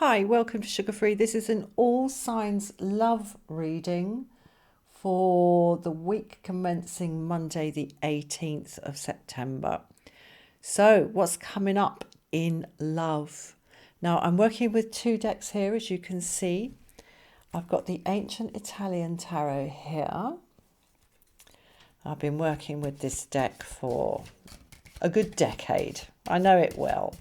Hi, welcome to Sugar Free. This is an all signs love reading for the week commencing Monday, the 18th of September. So, what's coming up in love? Now, I'm working with two decks here, as you can see. I've got the Ancient Italian Tarot here. I've been working with this deck for a good decade. I know it well,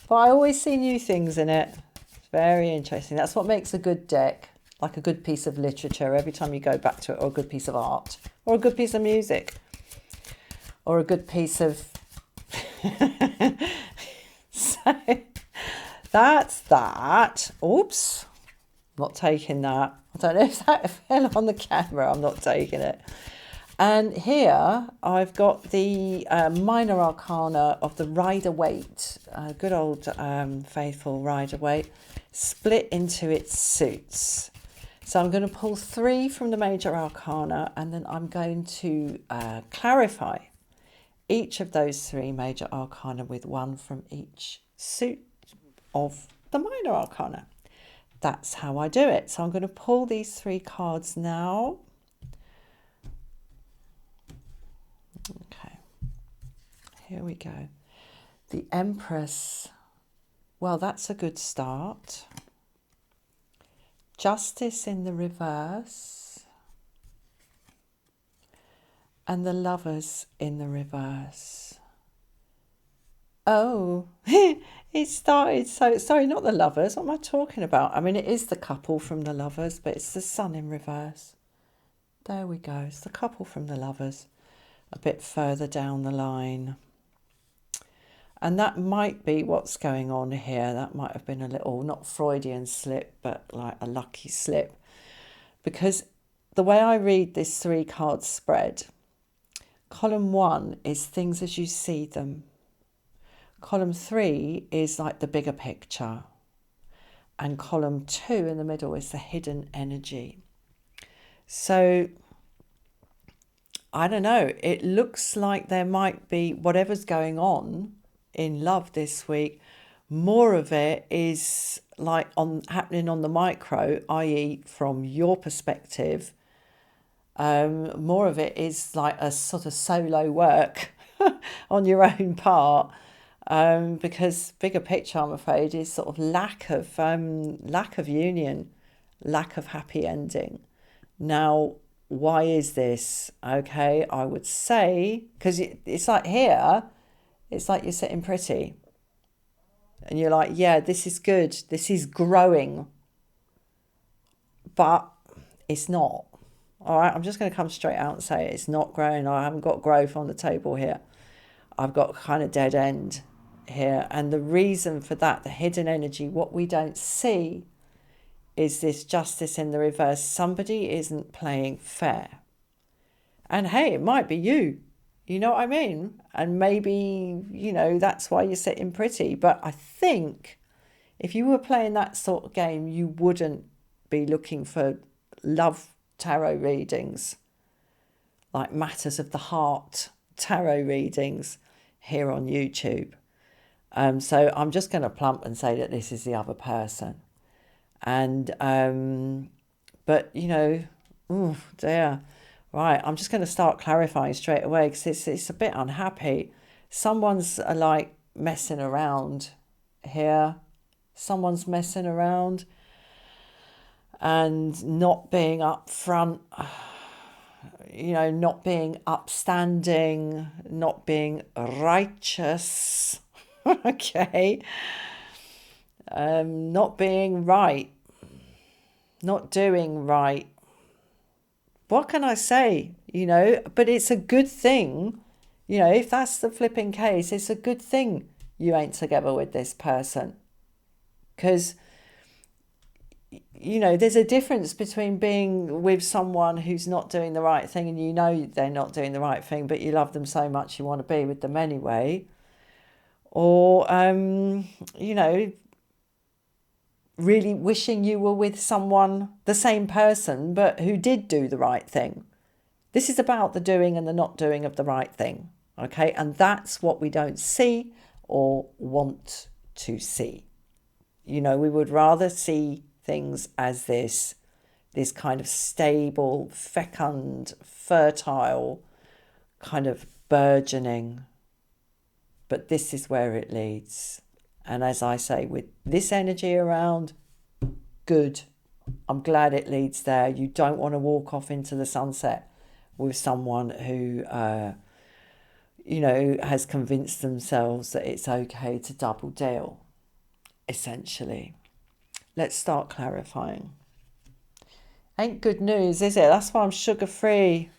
but I always see new things in it. It's very interesting. That's what makes a good deck, like a good piece of literature. Every time you go back to it, or a good piece of art, or a good piece of music, or a good piece of... So that's that. Oops, not taking that. I don't know if that fell on the camera. I'm not taking it. And here I've got the minor arcana of the Rider-Waite, good old faithful Rider-Waite, split into its suits. So I'm going to pull 3 from the major arcana, and then I'm going to clarify each of those 3 major arcana with 1 from each suit of the minor arcana. That's how I do it. So I'm going to pull these 3 cards now. Okay, here we go. The Empress. Well, that's a good start. Justice in the reverse. And the Lovers in the reverse. Oh, it started so... Sorry, not the Lovers. What am I talking about? I mean, it is the couple from the Lovers, but it's the Sun in reverse. There we go. It's the couple from the Lovers. A bit further down the line. And that might be what's going on here. That might have been a little, not Freudian slip, but like a lucky slip. Because the way I read this 3 card spread, column 1 is things as you see them. Column 3 is like the bigger picture. And column 2 in the middle is the hidden energy. So I don't know, it looks like there might be whatever's going on in love this week. More of it is like happening on the micro, i.e. from your perspective. More of it is like a sort of solo work on your own part. Because bigger picture, I'm afraid, is sort of lack of union, lack of happy ending. Now, why is this? Okay, I would say, because it's like here, it's like you're sitting pretty. And you're like, yeah, this is good. This is growing. But it's not. All right, I'm just going to come straight out and say it's not growing. I haven't got growth on the table here. I've got kind of dead end here. And the reason for that, the hidden energy, what we don't see is this justice in the reverse. Somebody isn't playing fair. And hey, it might be you. You know what I mean? And maybe, that's why you're sitting pretty. But I think if you were playing that sort of game, you wouldn't be looking for love tarot readings, like matters of the heart tarot readings here on YouTube. So I'm just going to plump and say that this is the other person. And, but, oh dear. Right, I'm just going to start clarifying straight away because it's a bit unhappy. Someone's like messing around here. Someone's messing around and not being upfront, not being upstanding, not being righteous, okay, not being right, not doing right. What can I say? But it's a good thing. If that's the flipping case, it's a good thing you ain't together with this person. Because, there's a difference between being with someone who's not doing the right thing and they're not doing the right thing, but you love them so much you want to be with them anyway. Or, really wishing you were with someone, the same person, but who did do the right thing. This is about the doing and the not doing of the right thing, okay? And that's what we don't see or want to see. You know, we would rather see things as this kind of stable, fecund, fertile, kind of burgeoning. But this is where it leads. And as I say, with this energy around, good. I'm glad it leads there. You don't want to walk off into the sunset with someone who, has convinced themselves that it's okay to double deal, essentially. Let's start clarifying. Ain't good news, is it? That's why I'm sugar-free.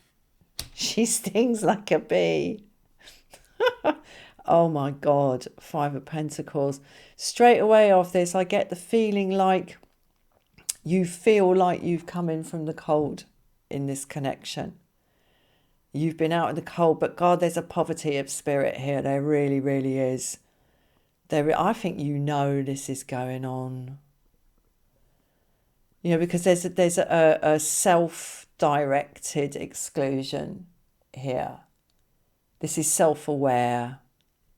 She stings like a bee. Oh my God, 5 of Pentacles. Straight away off this, I get the feeling like you feel like you've come in from the cold in this connection. You've been out in the cold, but God, there's a poverty of spirit here. There really, really is. I think this is going on. You know, because there's a self-directed exclusion here. This is self-aware.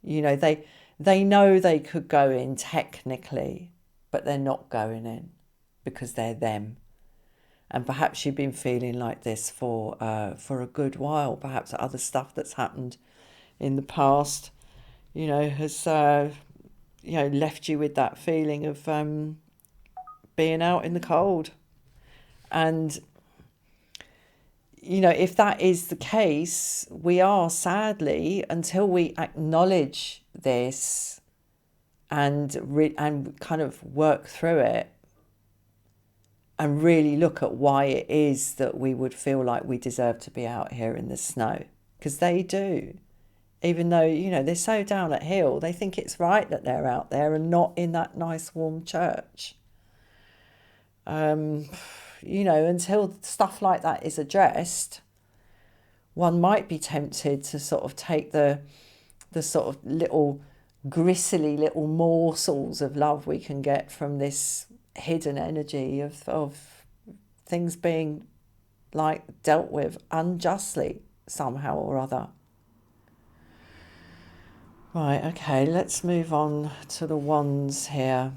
You know, they know they could go in technically, but they're not going in because they're them. And perhaps you've been feeling like this for a good while. Perhaps other stuff that's happened in the past, has left you with that feeling of being out in the cold. And if that is the case, we are sadly, until we acknowledge this and kind of work through it and really look at why it is that we would feel like we deserve to be out here in the snow. Because they do. Even though, they're so down at heel, they think it's right that they're out there and not in that nice warm church. Until stuff like that is addressed, one might be tempted to sort of take the sort of little gristly little morsels of love we can get from this hidden energy of things being like dealt with unjustly somehow or other. Right, okay, let's move on to the Wands here.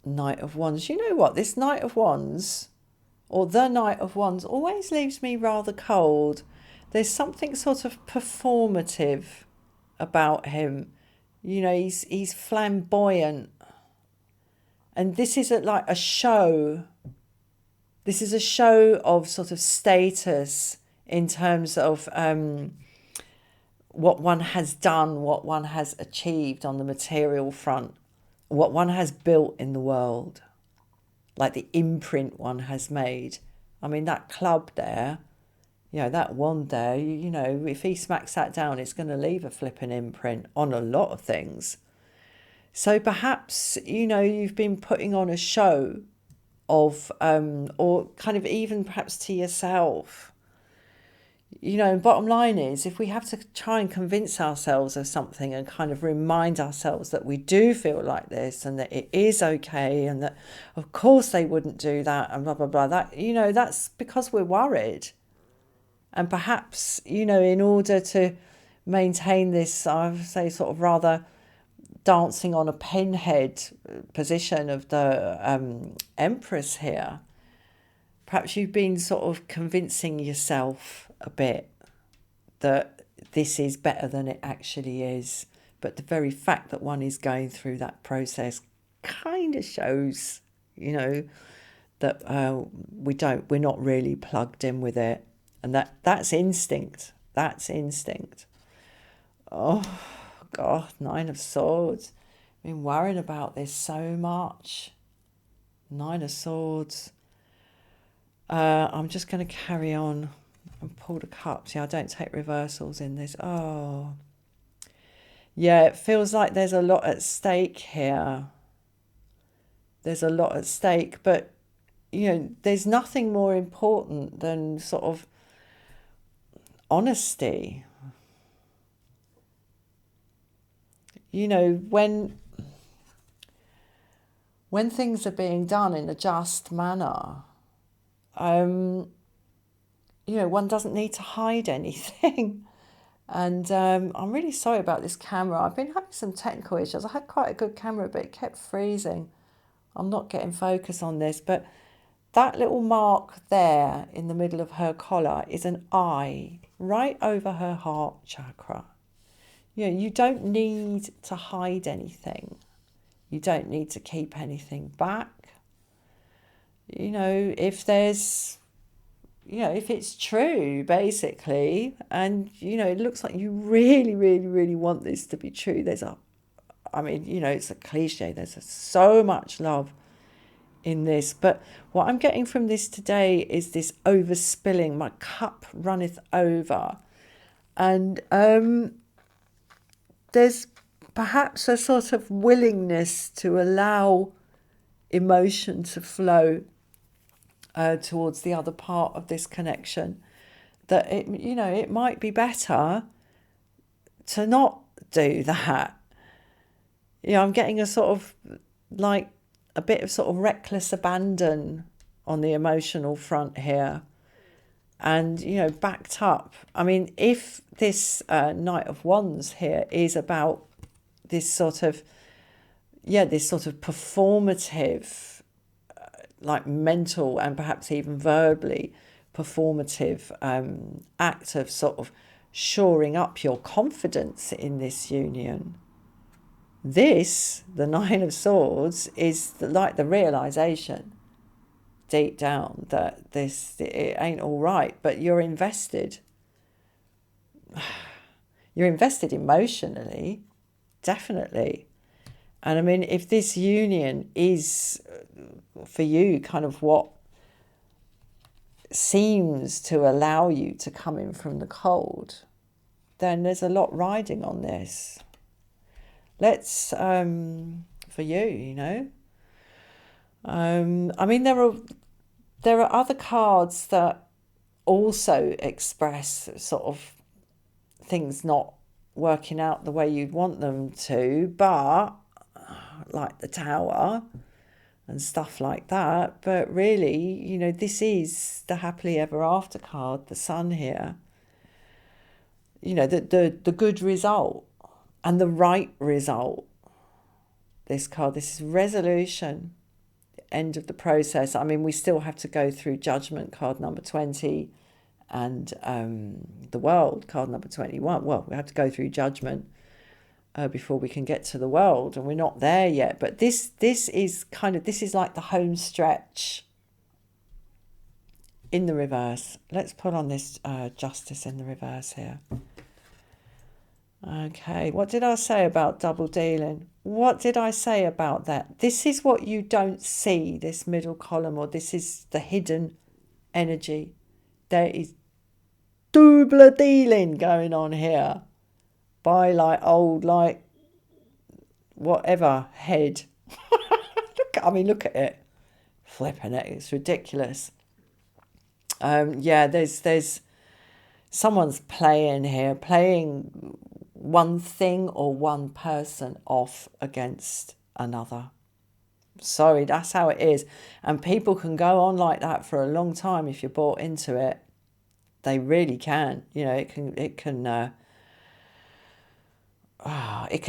Knight of Wands. You know what? This Knight of Wands, or the Knight of Wands, always leaves me rather cold. There's something sort of performative about him. He's flamboyant. And this is like a show. This is a show of sort of status in terms of what one has done, what one has achieved on the material front, what one has built in the world, like the imprint one has made. I mean, that club there, that wand there, if he smacks that down, it's going to leave a flipping imprint on a lot of things. So perhaps, you've been putting on a show of, or kind of even perhaps to yourself. Bottom line is, if we have to try and convince ourselves of something and kind of remind ourselves that we do feel like this and that it is okay and that, of course, they wouldn't do that and blah, blah, blah, that, that's because we're worried. And perhaps, in order to maintain this, I would say, sort of rather dancing on a pinhead position of the Empress here, perhaps you've been sort of convincing yourself a bit that this is better than it actually is. But the very fact that one is going through that process kind of shows, that we're not really plugged in with it. And that's instinct. That's instinct. Oh, God, 9 of Swords. I've been worrying about this so much. 9 of Swords. I'm just going to carry on and pull the cups. Yeah, I don't take reversals in this. Oh. Yeah, it feels like there's a lot at stake here. There's a lot at stake, but, there's nothing more important than sort of honesty. When things are being done in a just manner, one doesn't need to hide anything. And I'm really sorry about this camera. I've been having some technical issues. I had quite a good camera, but it kept freezing. I'm not getting focus on this, but that little mark there in the middle of her collar is an eye right over her heart chakra. You know, you don't need to hide anything. You don't need to keep anything back. You know, if it's true, basically, and, it looks like you really, really, really want this to be true, it's a cliche, there's so much love in this. But what I'm getting from this today is this overspilling. My cup runneth over. And there's perhaps a sort of willingness to allow emotion to flow towards the other part of this connection, that it might be better to not do that. I'm getting a sort of like a bit of sort of reckless abandon on the emotional front here, and backed up. I mean, if this Knight of Wands here is about this sort of performative, like mental and perhaps even verbally performative act of sort of shoring up your confidence in this union. This, the Nine of Swords, is like the realization deep down that it ain't all right, but you're invested. You're invested emotionally, definitely. And I mean, if this union is for you kind of what seems to allow you to come in from the cold, then there's a lot riding on this. Let's, for you, I mean, there are other cards that also express sort of things not working out the way you'd want them to, but like the Tower and stuff like that. But really, this is the happily ever after card, the Sun here. The good result and the right result. This card, this is resolution, end of the process. I mean, we still have to go through Judgment, card number 20, and the World, card number 21. Well, we have to go through Judgment before we can get to the World, and we're not there yet. But this is like the home stretch in the reverse. Let's put on this Justice in the reverse here. Okay, what did I say about double dealing? What did I say about that? This is what you don't see, this middle column, or this is the hidden energy. There is double dealing going on here by old whatever head. Look at it. Flipping it, it's ridiculous. There's someone's playing one thing or one person off against another. Sorry, that's how it is. And people can go on like that for a long time if you're bought into it. They really can. It can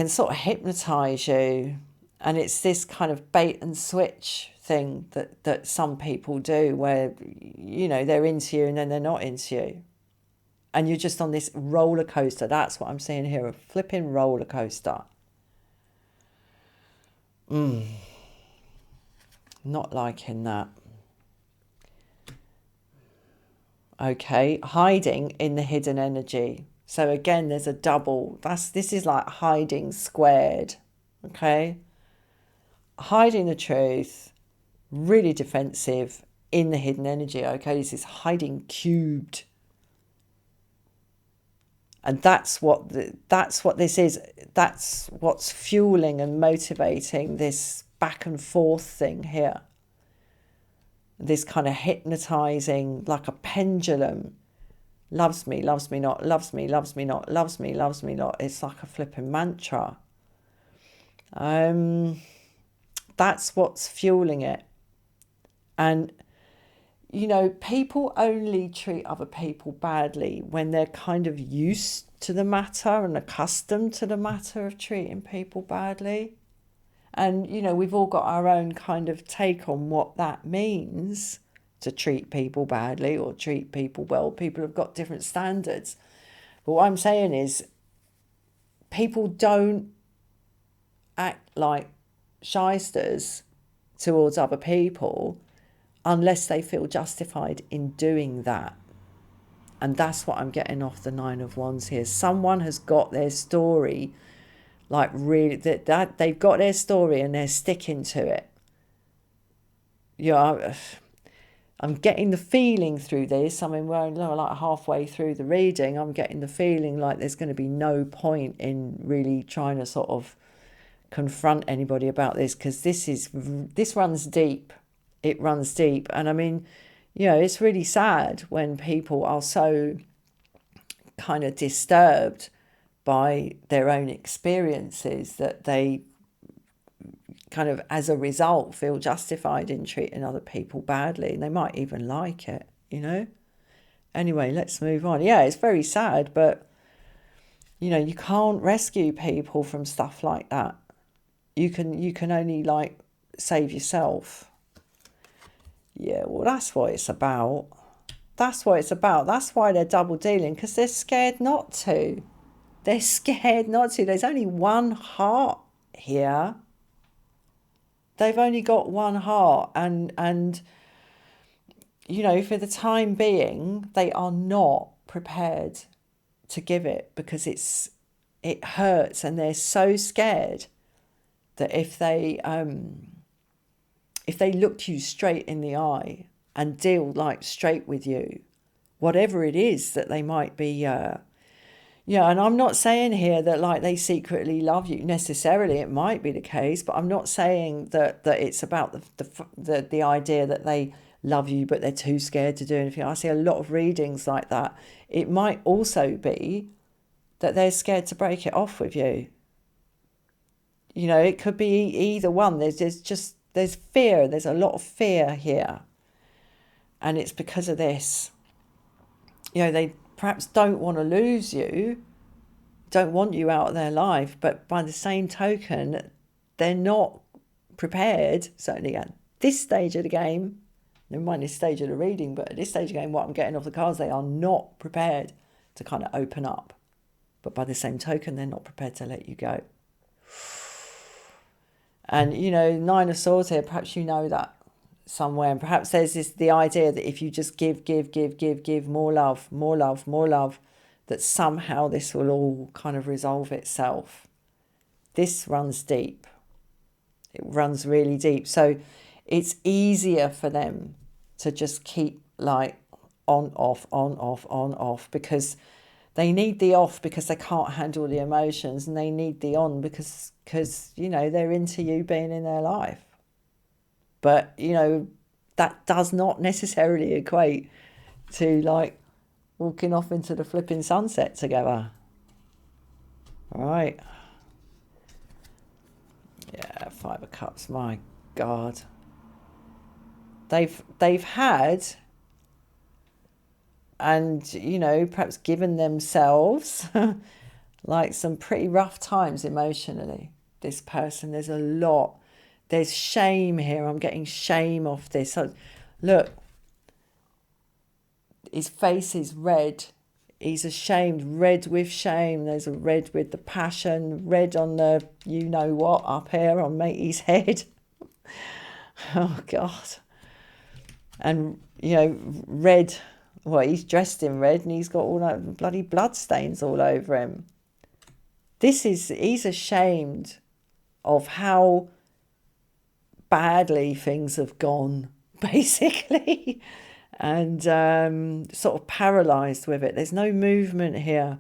sort of hypnotize you. And it's this kind of bait and switch thing that some people do, where they're into you and then they're not into you. And you're just on this roller coaster. That's what I'm seeing here, a flipping roller coaster. Not liking that. Okay, hiding in the hidden energy. So again, there's a double. This is like hiding squared. Okay, hiding the truth, really defensive in the hidden energy. Okay, this is hiding cubed. And that's what this is. That's what's fueling and motivating this back and forth thing here. This kind of hypnotizing, like a pendulum. Loves me not, loves me not, loves me not. It's like a flipping mantra. That's what's fueling it. And people only treat other people badly when they're kind of used to the matter and accustomed to the matter of treating people badly. And, we've all got our own kind of take on what that means to treat people badly or treat people well. People have got different standards. But what I'm saying is people don't act like shysters towards other people unless they feel justified in doing that. And that's what I'm getting off the Nine of Wands here. Someone has got their story, like really, that they've got their story and they're sticking to it. I'm getting the feeling through this. I mean, we're only like halfway through the reading. I'm getting the feeling like there's going to be no point in really trying to sort of confront anybody about this, because this runs deep. It runs deep. And I mean, it's really sad when people are so kind of disturbed by their own experiences that they kind of, as a result, feel justified in treating other people badly. And they might even like it, Anyway, let's move on. Yeah, it's very sad, but, you can't rescue people from stuff like that. You can only, save yourself. Yeah, well, that's what it's about. That's what it's about. That's why they're double dealing, because they're scared not to. They're scared not to. There's only one heart here. They've only got one heart. And for the time being, they are not prepared to give it, because it hurts, and they're so scared that if they looked you straight in the eye and deal straight with you, whatever it is that they might be, and I'm not saying here that they secretly love you necessarily. It might be the case, but I'm not saying that it's about the idea that they love you, but they're too scared to do anything. I see a lot of readings like that. It might also be that they're scared to break it off with you. It could be either one. There's fear. There's a lot of fear here. And it's because of this. They perhaps don't want to lose you, don't want you out of their life, but by the same token, they're not prepared, certainly at this stage of the game, never mind this stage of the reading, but at this stage of the game, what I'm getting off the cards, they are not prepared to kind of open up. But by the same token, they're not prepared to let you go. And, Nine of Swords here, perhaps that somewhere. And perhaps there's the idea that if you just give more love, that somehow this will all kind of resolve itself. This runs deep. It runs really deep. So it's easier for them to just keep on, off, because they need the off because they can't handle the emotions, and they need the on because they're into you being in their life. But, that does not necessarily equate to walking off into the flipping sunset together. All right. Yeah, Five of Cups, my God. They've had, and, perhaps given themselves some pretty rough times emotionally. This person, there's shame here. I'm getting shame off this. So, look, his face is red. He's ashamed, red with shame. There's a red with the passion, red on the you-know-what up here on matey's head. Oh, God. And, red, he's dressed in red and he's got all that bloody blood stains all over him. He's ashamed of how badly things have gone, basically, and sort of paralysed with it. There's no movement here.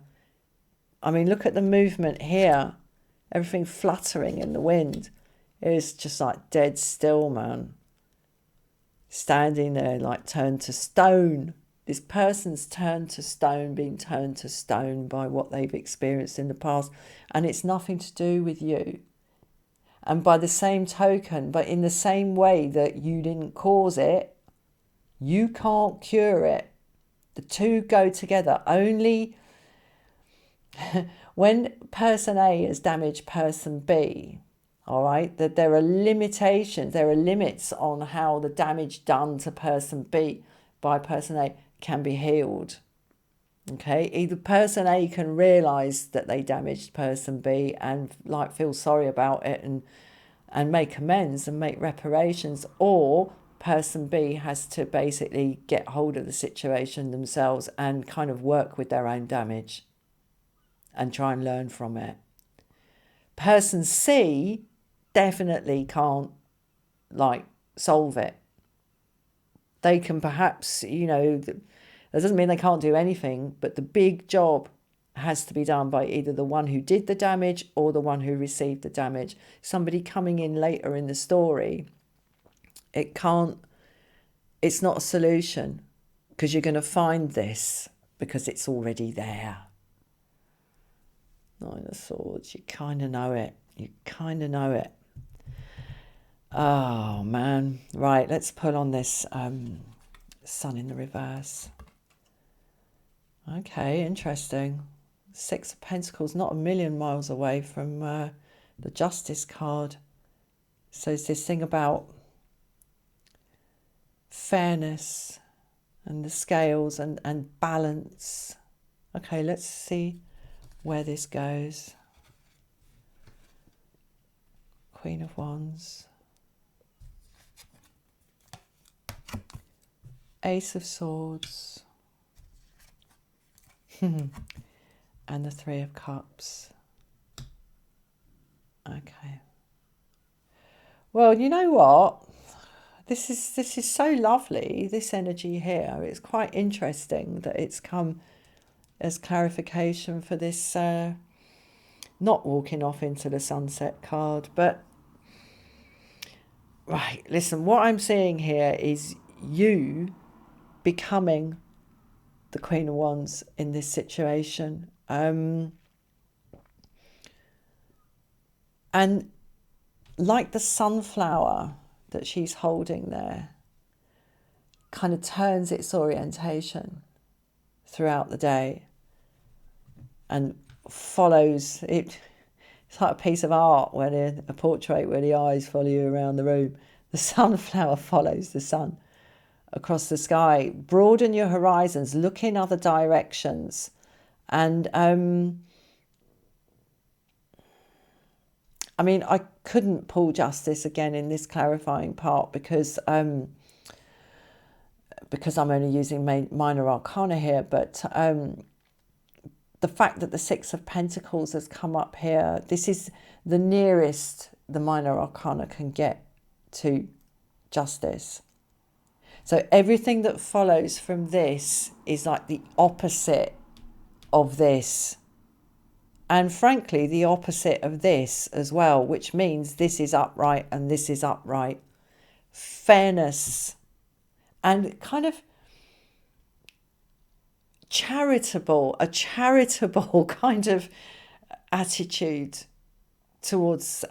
I mean, look at the movement here. Everything fluttering in the wind. It's just dead still, man. Standing there turned to stone. This person's turned to stone, being turned to stone by what they've experienced in the past. And it's nothing to do with you. And by the same token, but in the same way that you didn't cause it, you can't cure it. The two go together. Only when person A has damaged person B, all right, that there are limitations, there are limits on how the damage done to person B by person A can be healed. Okay, either person A can realise that they damaged person B and like feel sorry about it and make amends and make reparations, or person B has to basically get hold of the situation themselves and kind of work with their own damage and try and learn from it. Person C definitely can't solve it. They can perhaps, that doesn't mean they can't do anything, but the big job has to be done by either the one who did the damage or the one who received the damage. Somebody coming in later in the story, it's not a solution, because you're going to find this because it's already there. Nine of Swords, you kind of know it. Oh, man. Right, let's pull on this Sun in the reverse. Okay, interesting. Six of Pentacles, not a million miles away from the Justice card. So it's this thing about fairness and the scales and balance. Okay, let's see where this goes. Queen of Wands. Ace of Swords. And the Three of Cups. Okay. Well, you know what? This is so lovely, this energy here. It's quite interesting that it's come as clarification for this not walking off into the sunset card. But, right, listen, what I'm seeing here is you becoming the Queen of Wands in this situation. And like the sunflower that she's holding there, kind of turns its orientation throughout the day and follows it. It's like a piece of art, when a portrait where the eyes follow you around the room. The sunflower follows the sun across the sky. Broaden your horizons, look in other directions. And I mean, I couldn't pull Justice again in this clarifying part because I'm only using minor arcana here, but the fact that the Six of Pentacles has come up here, this is the nearest the minor arcana can get to Justice. So everything that follows from this is like the opposite of this. And frankly, the opposite of this as well, which means this is upright and this is upright. Fairness and kind of a charitable kind of attitude towards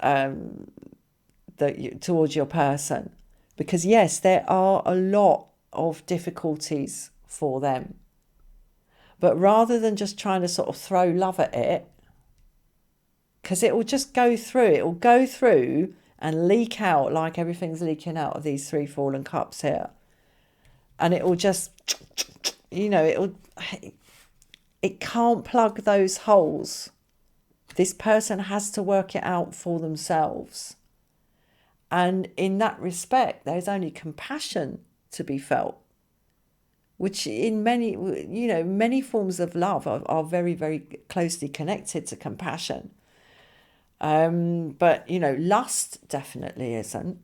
towards your person. Because yes, there are a lot of difficulties for them. But rather than just trying to sort of throw love at it, because it will just go through. It will go through and leak out like everything's leaking out of these three fallen cups here. And it will just, it can't plug those holes. This person has to work it out for themselves. And in that respect, there's only compassion to be felt, which in many forms of love are very, very closely connected to compassion. But, lust definitely isn't.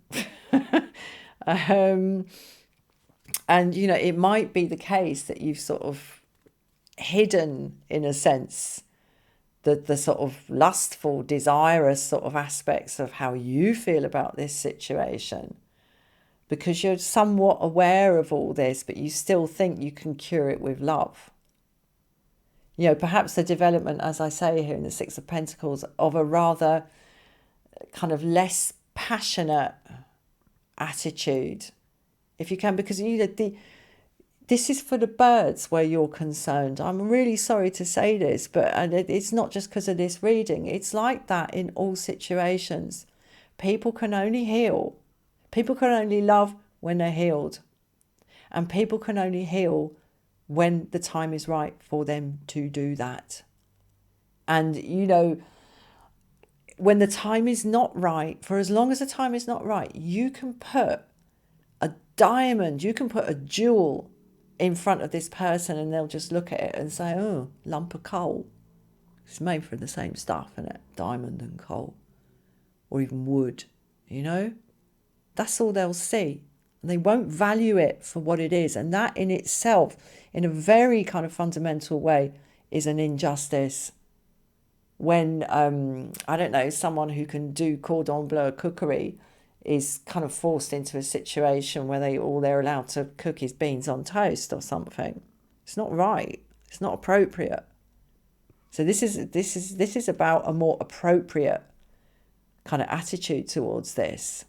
And, it might be the case that you've sort of hidden, in a sense, the sort of lustful, desirous sort of aspects of how you feel about this situation, because you're somewhat aware of all this, but you still think you can cure it with love. Perhaps the development, as I say here in the Six of Pentacles, of a rather kind of less passionate attitude, if you can, because this is for the birds where you're concerned. I'm really sorry to say this, but it's not just because of this reading. It's like that in all situations. People can only heal. People can only love when they're healed. And people can only heal when the time is right for them to do that. And, you know, when the time is not right, for as long as the time is not right, you can put a diamond, you can put a jewel in front of this person and they'll just look at it and say, oh, lump of coal. It's made from the same stuff, isn't it? Diamond and coal. Or even wood, you know? That's all they'll see. And they won't value it for what it is. And that in itself, in a very kind of fundamental way, is an injustice. When, I don't know, someone who can do cordon bleu cookery is kind of forced into a situation where they're allowed to cook his beans on toast or something. It's not right. It's not appropriate. So this is about a more appropriate kind of attitude towards this,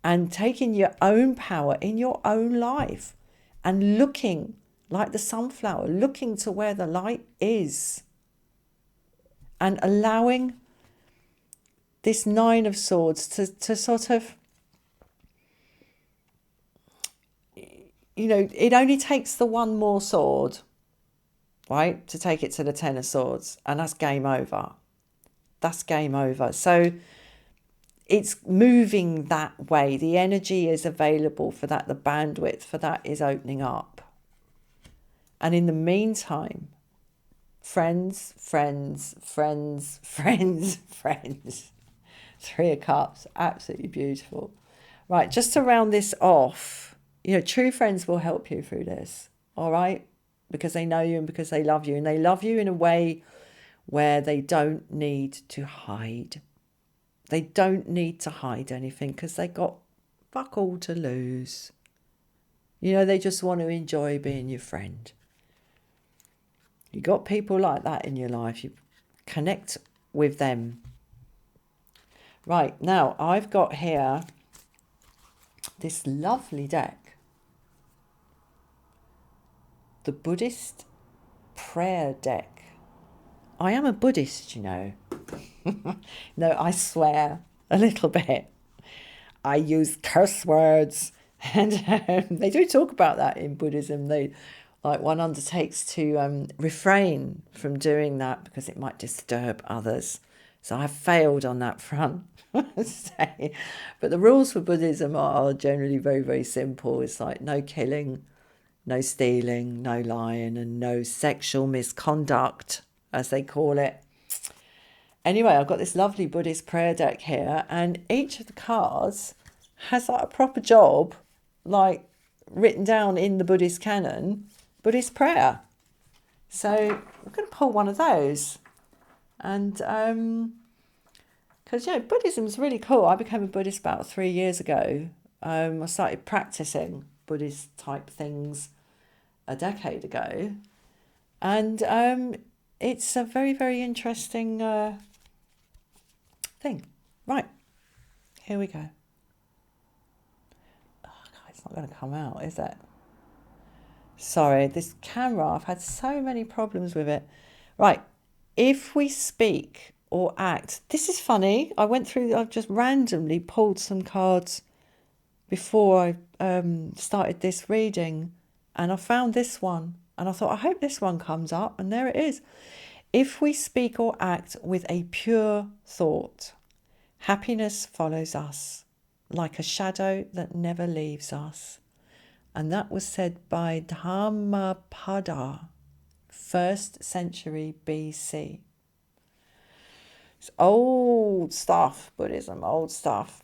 and taking your own power in your own life and looking like the sunflower, looking to where the light is, and allowing this Nine of Swords to sort of, you know, it only takes the one more sword, right, to take it to the Ten of Swords, and that's game over. That's game over. So it's moving that way. The energy is available for that. The bandwidth for that is opening up. And in the meantime, friends. Three of Cups, absolutely beautiful. Right, just to round this off, you know, true friends will help you through this, all right? Because they know you and because they love you. And they love you in a way where they don't need to hide. They don't need to hide anything because they got fuck all to lose. You know, they just want to enjoy being your friend. You got people like that in your life. You connect with them. Right, now I've got here this lovely deck. The Buddhist prayer deck. I am a Buddhist, you know. No, I swear a little bit. I use curse words, and they do talk about that in Buddhism. One undertakes to refrain from doing that because it might disturb others. So I've failed on that front. But the rules for Buddhism are generally very, very simple. It's like no killing, no stealing, no lying, and no sexual misconduct, as they call it. Anyway, I've got this lovely Buddhist prayer deck here, and each of the cards has like a proper job, like written down in the Buddhist canon, Buddhist prayer. So I'm going to pull one of those. And because, you know, Buddhism is really cool. I became a Buddhist about 3 years ago. I started practicing Buddhist type things a decade ago. And it's a very, very interesting thing. Right, here we go. Oh, God, it's not going to come out, is it? Sorry, this camera, I've had so many problems with it. Right, if we speak or act, this is funny. I've just randomly pulled some cards before I started this reading, and I found this one, and I thought, I hope this one comes up, and there it is. If we speak or act with a pure thought, happiness follows us like a shadow that never leaves us. And that was said by Dhammapada, 1st century BC. It's old stuff, Buddhism, old stuff.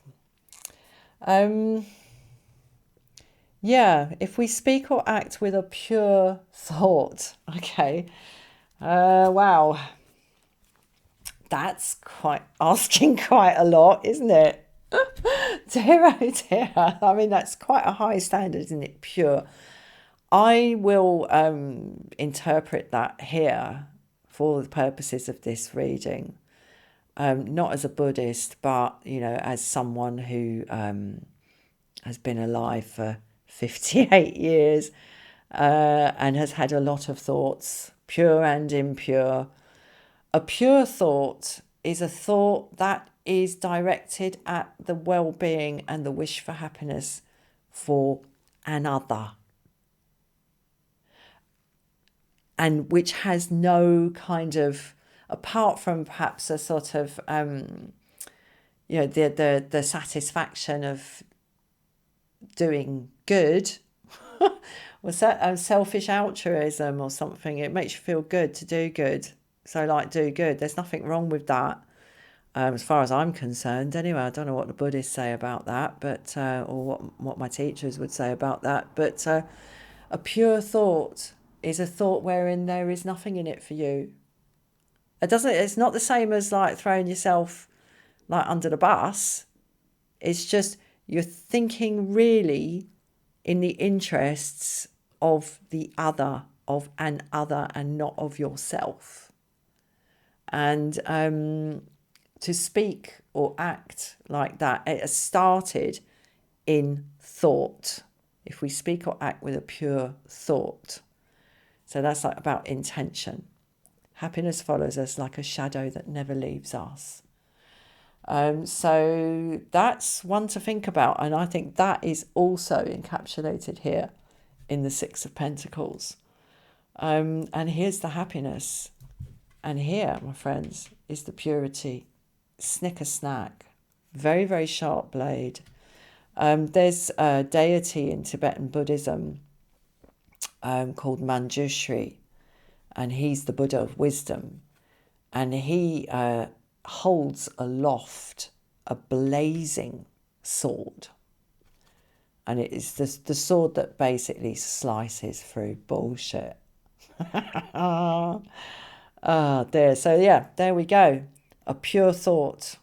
Yeah, if we speak or act with a pure thought, okay. Wow. That's quite asking quite a lot, isn't it? Dear, oh dear. I mean, that's quite a high standard, isn't it? Pure. I will interpret that here for the purposes of this reading, not as a Buddhist, but, you know, as someone who has been alive for 58 years and has had a lot of thoughts, pure and impure. A pure thought is a thought that is directed at the well-being and the wish for happiness for another, and which has no kind of, apart from perhaps a sort of the satisfaction of doing good, was that selfish altruism or something? It makes you feel good to do good, so like do good. There's nothing wrong with that, as far as I'm concerned. Anyway, I don't know what the Buddhists say about that, but or what my teachers would say about that. But a pure thought is a thought wherein there is nothing in it for you. It's not the same as like throwing yourself like under the bus. It's just you're thinking really in the interests of the other, of an other, and not of yourself. And to speak or act like that, it has started in thought. If we speak or act with a pure thought. So that's like about intention. Happiness follows us like a shadow that never leaves us. So that's one to think about. And I think that is also encapsulated here in the Six of Pentacles. And here's the happiness. And here, my friends, is the purity. Snicker snack. Very, very sharp blade. There's a deity in Tibetan Buddhism called Manjushri. And he's the Buddha of wisdom. And he holds aloft a blazing sword. And it is the sword that basically slices through bullshit. There we go. A pure thought.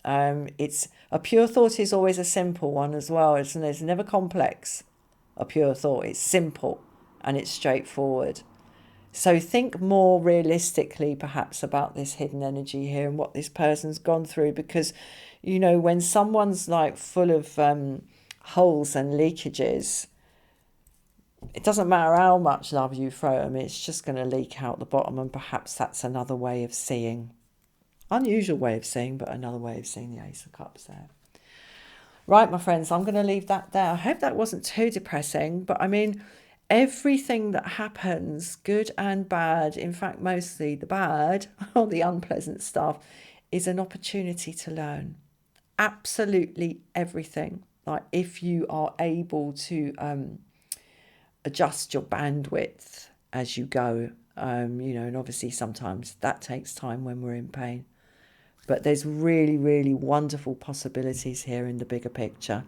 A pure thought is always a simple one as well. It's never complex. A pure thought. It's simple and it's straightforward. So think more realistically perhaps about this hidden energy here and what this person's gone through, because, you know, when someone's like full of holes and leakages, it doesn't matter how much love you throw them, it's just going to leak out the bottom. And perhaps that's another way of seeing, unusual way of seeing, but another way of seeing the Ace of Cups there. Right, my friends, I'm going to leave that there. I hope that wasn't too depressing, but I mean, everything that happens, good and bad, in fact, mostly the bad, or the unpleasant stuff, is an opportunity to learn. Absolutely everything. Like if you are able to adjust your bandwidth as you go, and obviously sometimes that takes time when we're in pain. But there's really, really wonderful possibilities here in the bigger picture.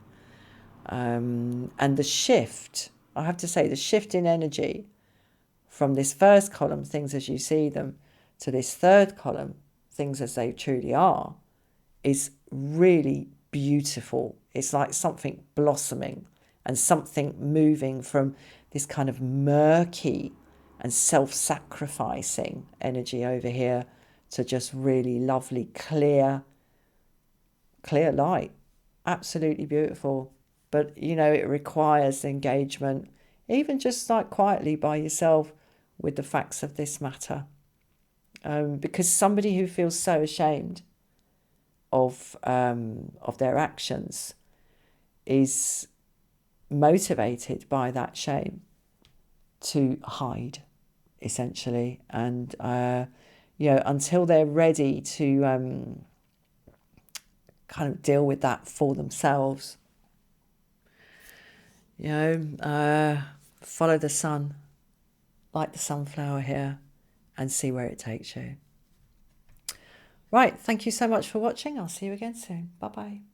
And the shift, I have to say, the shift in energy from this first column, things as you see them, to this third column, things as they truly are, is really beautiful. It's like something blossoming and something moving from this kind of murky and self-sacrificing energy over here to just really lovely, clear light. Absolutely beautiful. But, it requires engagement, even just like quietly by yourself with the facts of this matter. Because somebody who feels so ashamed of their actions is motivated by that shame to hide, essentially. And, until they're ready to kind of deal with that for themselves, follow the sun, like the sunflower here, and see where it takes you. Right, thank you so much for watching. I'll see you again soon. Bye-bye.